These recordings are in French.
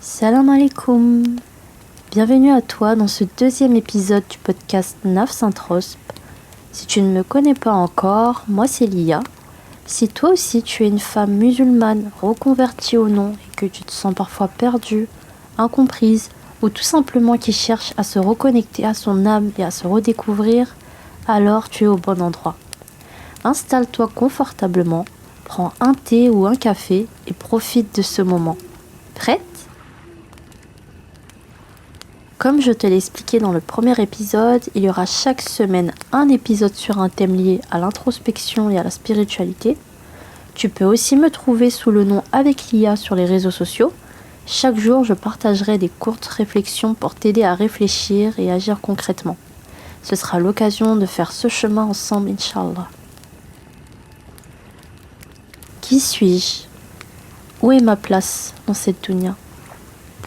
Salam alaikum. Bienvenue à toi dans ce deuxième épisode du podcast Nafs Introsp. Si tu ne me connais pas encore, moi c'est Lia. Si toi aussi tu es une femme musulmane reconvertie ou non et que tu te sens parfois perdue, incomprise ou tout simplement qui cherche à se reconnecter à son âme et à se redécouvrir, alors tu es au bon endroit. Installe-toi confortablement, prends un thé ou un café et profite de ce moment. Prête ? Comme je te l'ai expliqué dans le premier épisode, il y aura chaque semaine un épisode sur un thème lié à l'introspection et à la spiritualité. Tu peux aussi me trouver sous le nom Avec Lia sur les réseaux sociaux. Chaque jour, je partagerai des courtes réflexions pour t'aider à réfléchir et agir concrètement. Ce sera l'occasion de faire ce chemin ensemble, Inch'Allah. Qui suis-je ? Où est ma place dans cette dunya ?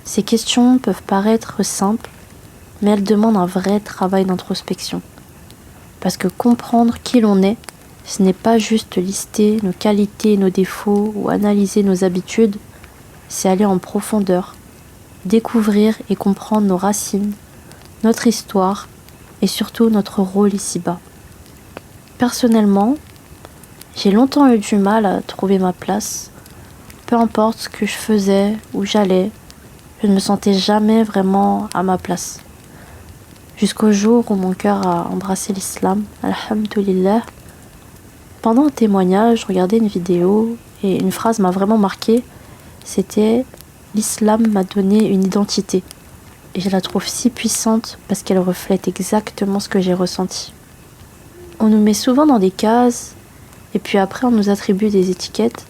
Ces questions peuvent paraître simples, mais elles demandent un vrai travail d'introspection. Parce que comprendre qui l'on est, ce n'est pas juste lister nos qualités et nos défauts ou analyser nos habitudes, c'est aller en profondeur, découvrir et comprendre nos racines, notre histoire et surtout notre rôle ici-bas. Personnellement, j'ai longtemps eu du mal à trouver ma place. Peu importe ce que je faisais, où j'allais, je ne me sentais jamais vraiment à ma place. Jusqu'au jour où mon cœur a embrassé l'islam, alhamdoulilah. Pendant un témoignage, je regardais une vidéo et une phrase m'a vraiment marquée. C'était « L'islam m'a donné une identité ». Et je la trouve si puissante parce qu'elle reflète exactement ce que j'ai ressenti. On nous met souvent dans des cases et puis après on nous attribue des étiquettes,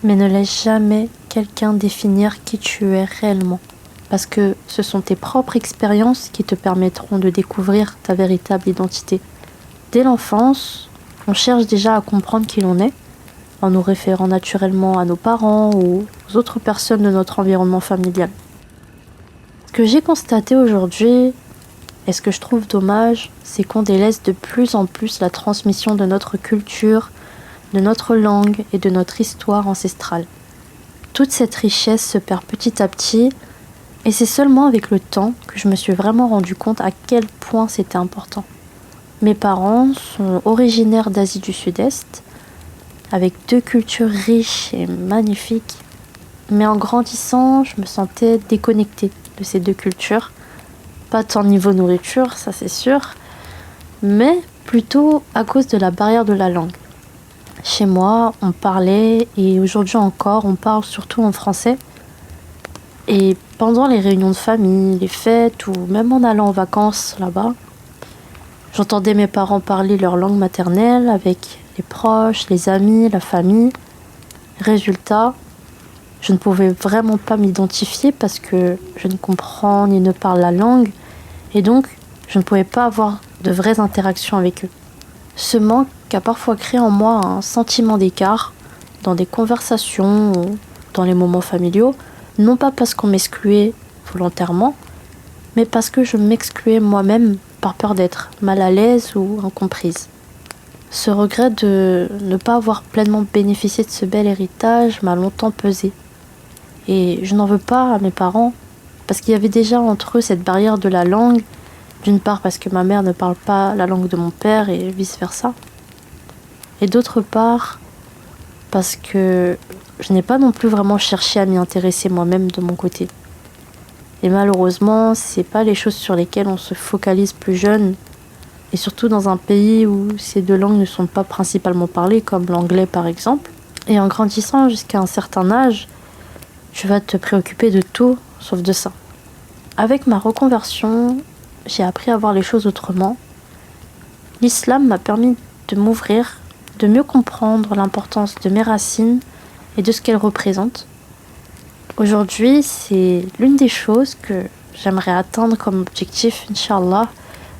mais ne laisse jamais quelqu'un définir qui tu es réellement. Parce que ce sont tes propres expériences qui te permettront de découvrir ta véritable identité. Dès l'enfance, on cherche déjà à comprendre qui l'on est, en nous référant naturellement à nos parents ou aux autres personnes de notre environnement familial. Ce que j'ai constaté aujourd'hui, et ce que je trouve dommage, c'est qu'on délaisse de plus en plus la transmission de notre culture, de notre langue et de notre histoire ancestrale. Toute cette richesse se perd petit à petit, et c'est seulement avec le temps que je me suis vraiment rendu compte à quel point c'était important. Mes parents sont originaires d'Asie du Sud-Est, avec 2 cultures riches et magnifiques, mais en grandissant, je me sentais déconnectée de ces 2 cultures. Pas tant niveau nourriture, ça c'est sûr, mais plutôt à cause de la barrière de la langue. Chez moi, on parlait, et aujourd'hui encore, on parle surtout en français. Et pendant les réunions de famille, les fêtes, ou même en allant en vacances là-bas, j'entendais mes parents parler leur langue maternelle avec les proches, les amis, la famille. Résultat, je ne pouvais vraiment pas m'identifier parce que je ne comprends ni ne parle la langue, et donc je ne pouvais pas avoir de vraies interactions avec eux. Ce manque a parfois créé en moi un sentiment d'écart dans des conversations ou dans les moments familiaux, non pas parce qu'on m'excluait volontairement, mais parce que je m'excluais moi-même par peur d'être mal à l'aise ou incomprise. Ce regret de ne pas avoir pleinement bénéficié de ce bel héritage m'a longtemps pesé. Et je n'en veux pas à mes parents, parce qu'il y avait déjà entre eux cette barrière de la langue, d'une part parce que ma mère ne parle pas la langue de mon père et vice-versa, et d'autre part parce que je n'ai pas non plus vraiment cherché à m'y intéresser moi-même de mon côté. Et malheureusement, c'est pas les choses sur lesquelles on se focalise plus jeune, et surtout dans un pays où ces 2 langues ne sont pas principalement parlées, comme l'anglais par exemple. Et en grandissant jusqu'à un certain âge, tu vas te préoccuper de tout sauf de ça. Avec ma reconversion, j'ai appris à voir les choses autrement. L'islam m'a permis de m'ouvrir, de mieux comprendre l'importance de mes racines et de ce qu'elles représentent. Aujourd'hui, c'est l'une des choses que j'aimerais atteindre comme objectif, Inch'Allah,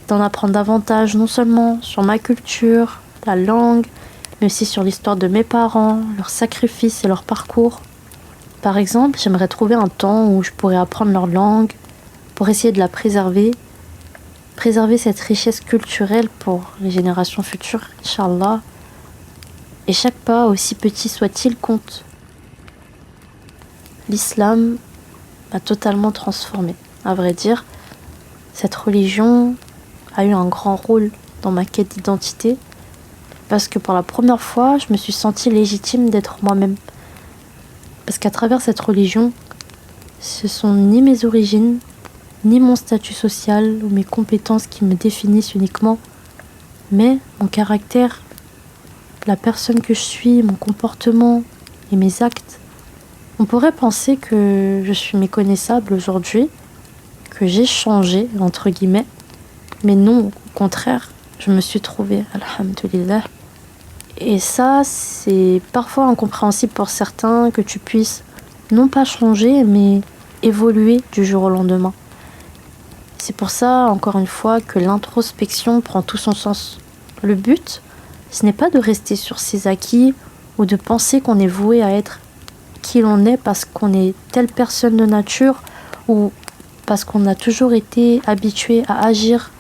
d'en apprendre davantage non seulement sur ma culture, la langue, mais aussi sur l'histoire de mes parents, leurs sacrifices et leur parcours. Par exemple, j'aimerais trouver un temps où je pourrais apprendre leur langue pour essayer de la préserver cette richesse culturelle pour les générations futures, Inch'Allah. Et chaque pas, aussi petit soit-il, compte. L'islam m'a totalement transformée. À vrai dire, cette religion a eu un grand rôle dans ma quête d'identité parce que pour la première fois, je me suis sentie légitime d'être moi-même. Parce qu'à travers cette religion, ce sont ni mes origines, ni mon statut social ou mes compétences qui me définissent uniquement, mais mon caractère, la personne que je suis, mon comportement et mes actes. On pourrait penser que je suis méconnaissable aujourd'hui, que j'ai changé, entre guillemets, mais non, au contraire, je me suis trouvée, alhamdoulilah. Et ça, c'est parfois incompréhensible pour certains que tu puisses non pas changer, mais évoluer du jour au lendemain. C'est pour ça, encore une fois, que l'introspection prend tout son sens. Le but, ce n'est pas de rester sur ses acquis ou de penser qu'on est voué à être qui l'on est parce qu'on est telle personne de nature ou parce qu'on a toujours été habitué à agir,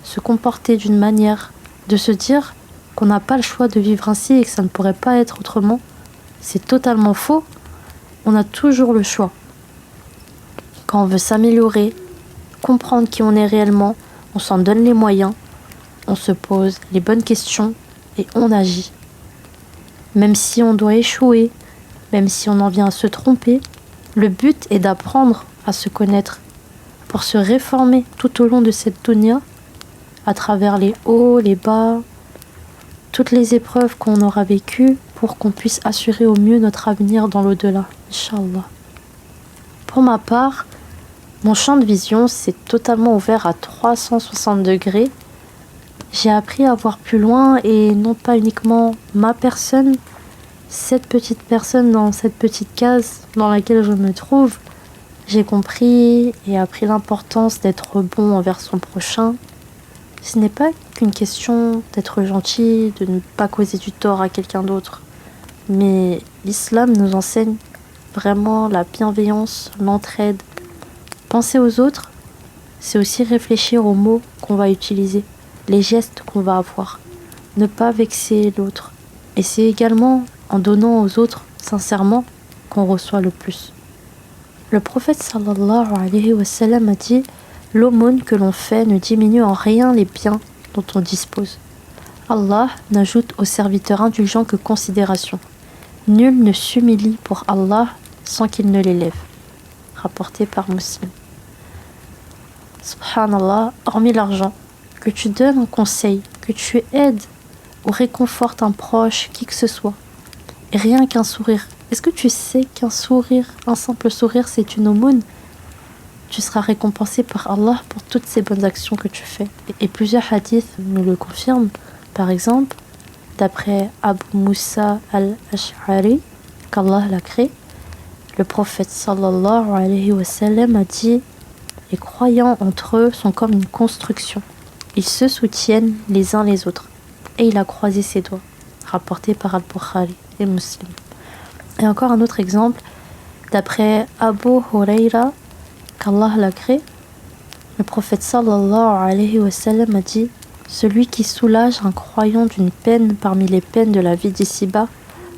se comporter d'une manière, de se dire qu'on n'a pas le choix de vivre ainsi et que ça ne pourrait pas être autrement. C'est totalement faux. On a toujours le choix. Quand on veut s'améliorer, comprendre qui on est réellement, on s'en donne les moyens, on se pose les bonnes questions et on agit. Même si on doit échouer, même si on en vient à se tromper, le but est d'apprendre à se connaître pour se réformer tout au long de cette dunya, à travers les hauts, les bas, toutes les épreuves qu'on aura vécues pour qu'on puisse assurer au mieux notre avenir dans l'au-delà, Inch'Allah. Pour ma part, mon champ de vision s'est totalement ouvert à 360 degrés. J'ai appris à voir plus loin et non pas uniquement ma personne, cette petite personne dans cette petite case dans laquelle je me trouve. J'ai compris et appris l'importance d'être bon envers son prochain. Ce n'est pas qu'une question d'être gentil, de ne pas causer du tort à quelqu'un d'autre. Mais l'islam nous enseigne vraiment la bienveillance, l'entraide. Penser aux autres, c'est aussi réfléchir aux mots qu'on va utiliser, les gestes qu'on va avoir. Ne pas vexer l'autre. Et c'est également en donnant aux autres sincèrement qu'on reçoit le plus. Le prophète sallallahu alayhi wa sallam a dit « L'aumône que l'on fait ne diminue en rien les biens dont on dispose. Allah n'ajoute au serviteur indulgent que considération. Nul ne s'humilie pour Allah sans qu'il ne l'élève. » Rapporté par Muslim. Subhanallah, hormis l'argent, que tu donnes un conseil, que tu aides ou réconfortes un proche, qui que ce soit, et rien qu'un sourire. Est-ce que tu sais qu'un sourire, un simple sourire, c'est une aumône? Tu seras récompensé par Allah pour toutes ces bonnes actions que tu fais. Et plusieurs hadiths nous le confirment. Par exemple, d'après Abu Moussa al-Ash'ari, qu'Allah l'a créé, le prophète sallallahu alayhi wa sallam a dit « Les croyants entre eux sont comme une construction. Ils se soutiennent les uns les autres. » Et il a croisé ses doigts. Rapporté par Al-Bukhari et Muslim. Et encore un autre exemple, d'après Abu Huraira, qu'Allah l'a créé, le prophète sallallahu alayhi wa sallam a dit « Celui qui soulage un croyant d'une peine parmi les peines de la vie d'ici-bas,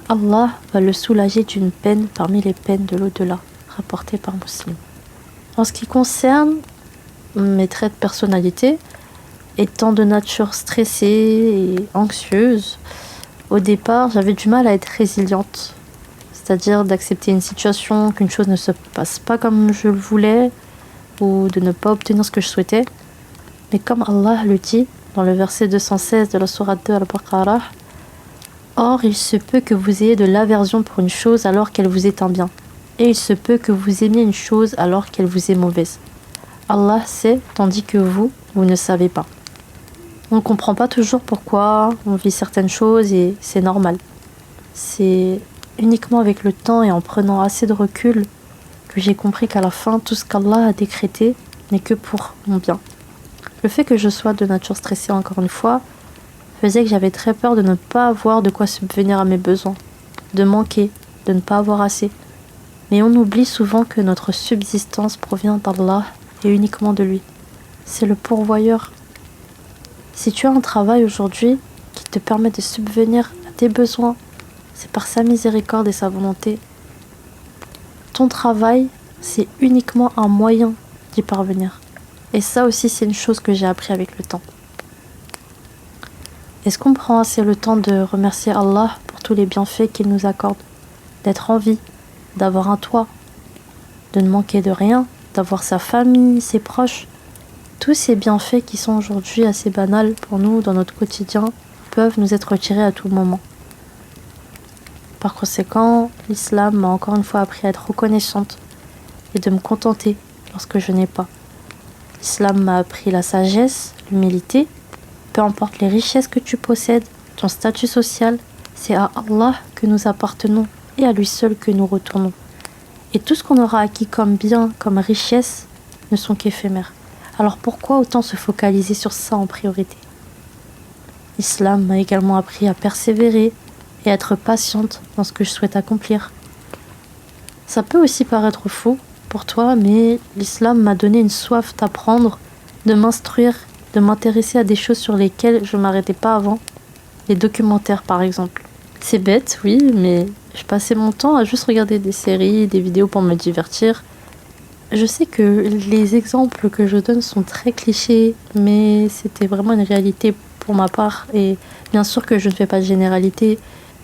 Allah va le soulager d'une peine parmi les peines de l'au-delà. » Rapporté par Muslim. En ce qui concerne mes traits de personnalité, étant de nature stressée et anxieuse, au départ, j'avais du mal à être résiliente. C'est-à-dire d'accepter une situation, qu'une chose ne se passe pas comme je le voulais, ou de ne pas obtenir ce que je souhaitais. Mais comme Allah le dit dans le verset 216 de la sourate 2 Al-Baqarah, « Or, il se peut que vous ayez de l'aversion pour une chose alors qu'elle vous est un bien, et il se peut que vous aimiez une chose alors qu'elle vous est mauvaise. Allah sait, tandis que vous ne savez pas. » On ne comprend pas toujours pourquoi on vit certaines choses et c'est normal. C'est uniquement avec le temps et en prenant assez de recul que j'ai compris qu'à la fin, tout ce qu'Allah a décrété n'est que pour mon bien. Le fait que je sois de nature stressée, encore une fois, faisait que j'avais très peur de ne pas avoir de quoi subvenir à mes besoins, de manquer, de ne pas avoir assez. Mais on oublie souvent que notre subsistance provient d'Allah et uniquement de lui. C'est le pourvoyeur. Si tu as un travail aujourd'hui qui te permet de subvenir à tes besoins, c'est par sa miséricorde et sa volonté. Ton travail c'est uniquement un moyen d'y parvenir. Et ça aussi, c'est une chose que j'ai appris avec le temps. Est-ce qu'on prend assez le temps de remercier Allah pour tous les bienfaits qu'il nous accorde? D'être en vie, d'avoir un toit, de ne manquer de rien, d'avoir sa famille, ses proches. Tous ces bienfaits qui sont aujourd'hui assez banals pour nous dans notre quotidien peuvent nous être retirés à tout moment. Par conséquent, l'islam m'a encore une fois appris à être reconnaissante et de me contenter lorsque je n'ai pas. L'islam m'a appris la sagesse, l'humilité. Peu importe les richesses que tu possèdes, ton statut social, c'est à Allah que nous appartenons et à lui seul que nous retournons. Et tout ce qu'on aura acquis comme bien, comme richesse, ne sont qu'éphémères. Alors pourquoi autant se focaliser sur ça en priorité? L'islam m'a également appris à persévérer et à être patiente dans ce que je souhaite accomplir. Ça peut aussi paraître fou pour toi, mais l'islam m'a donné une soif d'apprendre, de m'instruire, de m'intéresser à des choses sur lesquelles je ne m'arrêtais pas avant. Les documentaires par exemple. C'est bête, oui, mais je passais mon temps à juste regarder des séries, des vidéos pour me divertir. Je sais que les exemples que je donne sont très clichés, mais c'était vraiment une réalité pour ma part. Et bien sûr que je ne fais pas de généralité.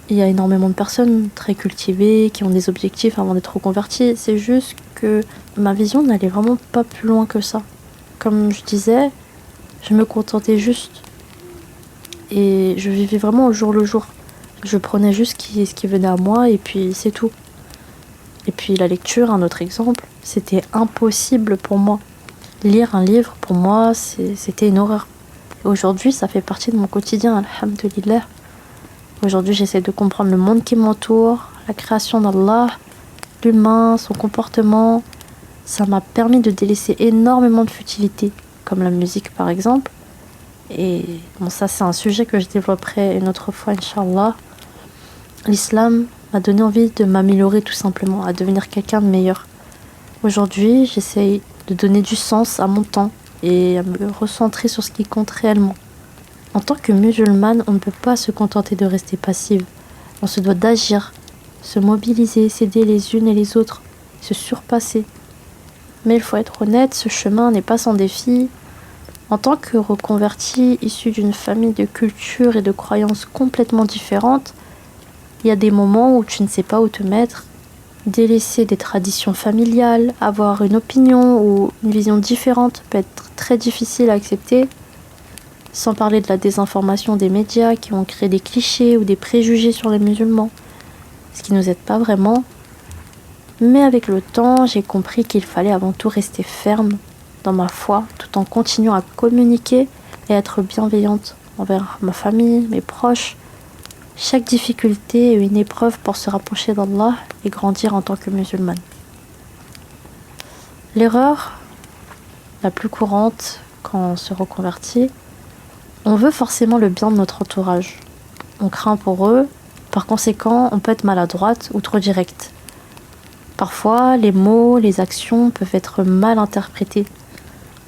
Il y a énormément de personnes très cultivées qui ont des objectifs avant d'être reconverties. C'est juste que ma vision n'allait vraiment pas plus loin que ça. Comme je disais, je me contentais juste. Et je vivais vraiment au jour le jour. Je prenais juste ce qui venait à moi et puis c'est tout. Et puis la lecture, un autre exemple, c'était impossible pour moi. Lire un livre, pour moi, c'était une horreur. Aujourd'hui, ça fait partie de mon quotidien, alhamdulillah. Aujourd'hui, j'essaie de comprendre le monde qui m'entoure, la création d'Allah, l'humain, son comportement. Ça m'a permis de délaisser énormément de futilités, comme la musique par exemple. Et bon, ça c'est un sujet que je développerai une autre fois, Inch'Allah. L'islam m'a donné envie de m'améliorer tout simplement, à devenir quelqu'un de meilleur. Aujourd'hui, j'essaye de donner du sens à mon temps et à me recentrer sur ce qui compte réellement. En tant que musulmane, on ne peut pas se contenter de rester passive. On se doit d'agir, se mobiliser, s'aider les unes et les autres, se surpasser. Mais il faut être honnête, ce chemin n'est pas sans défi. En tant que reconverti, issu d'une famille de cultures et de croyances complètement différentes, il y a des moments où tu ne sais pas où te mettre. Délaisser des traditions familiales, avoir une opinion ou une vision différente peut être très difficile à accepter. Sans parler de la désinformation des médias qui ont créé des clichés ou des préjugés sur les musulmans, ce qui ne nous aide pas vraiment. Mais avec le temps, j'ai compris qu'il fallait avant tout rester ferme dans ma foi, tout en continuant à communiquer et être bienveillante envers ma famille, mes proches. Chaque difficulté est une épreuve pour se rapprocher d'Allah et grandir en tant que musulmane. L'erreur la plus courante quand on se reconvertit, on veut forcément le bien de notre entourage. On craint pour eux, par conséquent, on peut être maladroite ou trop directe. Parfois, les mots, les actions peuvent être mal interprétés.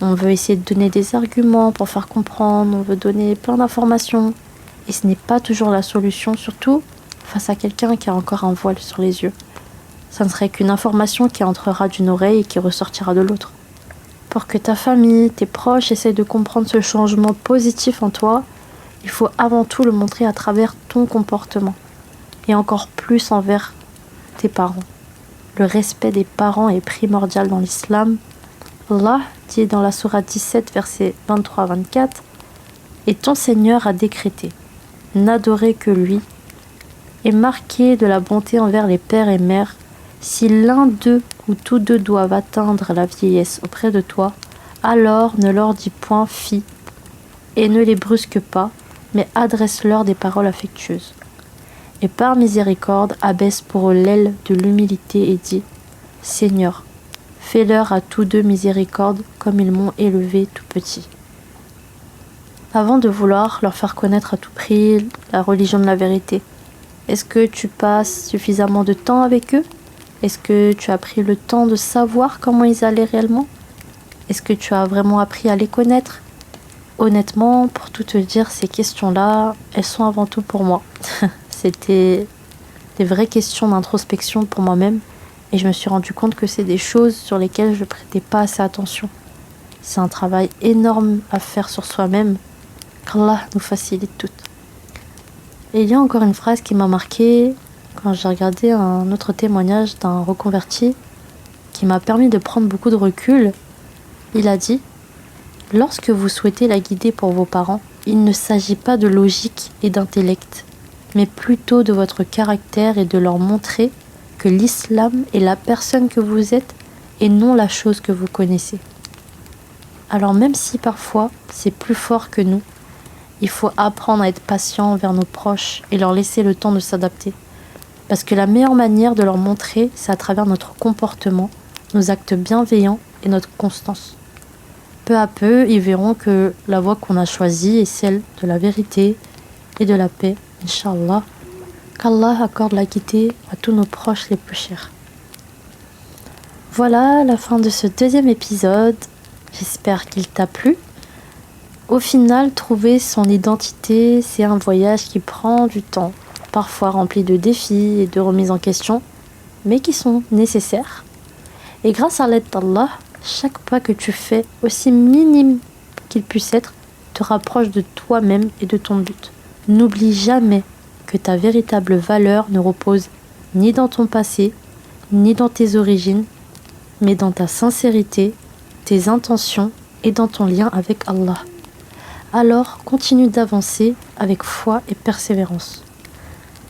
On veut essayer de donner des arguments pour faire comprendre, on veut donner plein d'informations. Et ce n'est pas toujours la solution, surtout face à quelqu'un qui a encore un voile sur les yeux. Ça ne serait qu'une information qui entrera d'une oreille et qui ressortira de l'autre. Pour que ta famille, tes proches essayent de comprendre ce changement positif en toi, il faut avant tout le montrer à travers ton comportement. Et encore plus envers tes parents. Le respect des parents est primordial dans l'islam. Allah dit dans la sourate 17, versets 23-24, « Et ton Seigneur a décrété, n'adorer que lui, et marquer de la bonté envers les pères et mères, si l'un d'eux ou tous deux doivent atteindre la vieillesse auprès de toi, alors ne leur dis point fi, et ne les brusque pas, mais adresse-leur des paroles affectueuses. Et par miséricorde, abaisse pour eux l'aile de l'humilité et dis, Seigneur, fais-leur à tous deux miséricorde comme ils m'ont élevé tout petit. » Avant de vouloir leur faire connaître à tout prix la religion de la vérité, est-ce que tu passes suffisamment de temps avec eux? Est-ce que tu as pris le temps de savoir comment ils allaient réellement? Est-ce que tu as vraiment appris à les connaître? Honnêtement, pour tout te dire, ces questions-là, elles sont avant tout pour moi. C'était des vraies questions d'introspection pour moi-même Et je me suis rendu compte que c'est des choses sur lesquelles je prêtais pas assez attention. C'est un travail énorme à faire sur soi-même, qu'Allah nous facilite tout. Et il y a encore une phrase qui m'a marquée quand j'ai regardé un autre témoignage d'un reconverti qui m'a permis de prendre beaucoup de recul. Il a dit: lorsque vous souhaitez la guider pour vos parents, il ne s'agit pas de logique et d'intellect, mais plutôt de votre caractère et de leur montrer que l'islam est la personne que vous êtes et non la chose que vous connaissez. Alors même si parfois c'est plus fort que nous, il faut apprendre à être patient envers nos proches et leur laisser le temps de s'adapter. Parce que la meilleure manière de leur montrer, c'est à travers notre comportement, nos actes bienveillants et notre constance. Peu à peu, ils verront que la voie qu'on a choisie est celle de la vérité et de la paix, Inch'Allah. Qu'Allah accorde la guidée à tous nos proches les plus chers. Voilà la fin de ce deuxième épisode. J'espère qu'il t'a plu. Au final, trouver son identité, c'est un voyage qui prend du temps, parfois rempli de défis et de remises en question, mais qui sont nécessaires. Et grâce à l'aide d'Allah, chaque pas que tu fais, aussi minime qu'il puisse être, te rapproche de toi-même et de ton but. N'oublie jamais que ta véritable valeur ne repose ni dans ton passé, ni dans tes origines, mais dans ta sincérité, tes intentions et dans ton lien avec Allah. Alors, continue d'avancer avec foi et persévérance.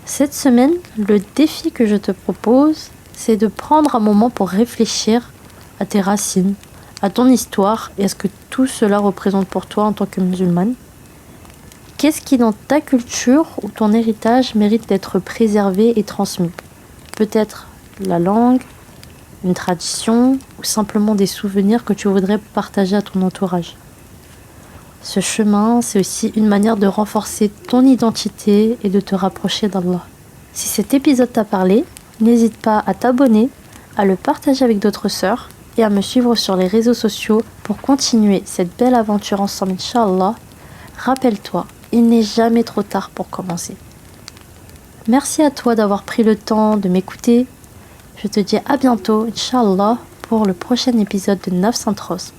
Cette semaine, le défi que je te propose, c'est de prendre un moment pour réfléchir à tes racines, à ton histoire et à ce que tout cela représente pour toi en tant que musulmane. Qu'est-ce qui dans ta culture ou ton héritage mérite d'être préservé et transmis? Peut-être la langue, une tradition ou simplement des souvenirs que tu voudrais partager à ton entourage. Ce chemin, c'est aussi une manière de renforcer ton identité et de te rapprocher d'Allah. Si cet épisode t'a parlé, n'hésite pas à t'abonner, à le partager avec d'autres sœurs et à me suivre sur les réseaux sociaux pour continuer cette belle aventure ensemble, Inch'Allah. Rappelle-toi, il n'est jamais trop tard pour commencer. Merci à toi d'avoir pris le temps de m'écouter. Je te dis à bientôt, Inch'Allah, pour le prochain épisode de 900 Trosp.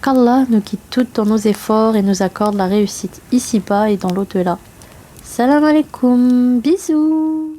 Qu'Allah nous guide toutes dans nos efforts et nous accorde la réussite ici-bas et dans l'au-delà. Salam alaikum, bisous.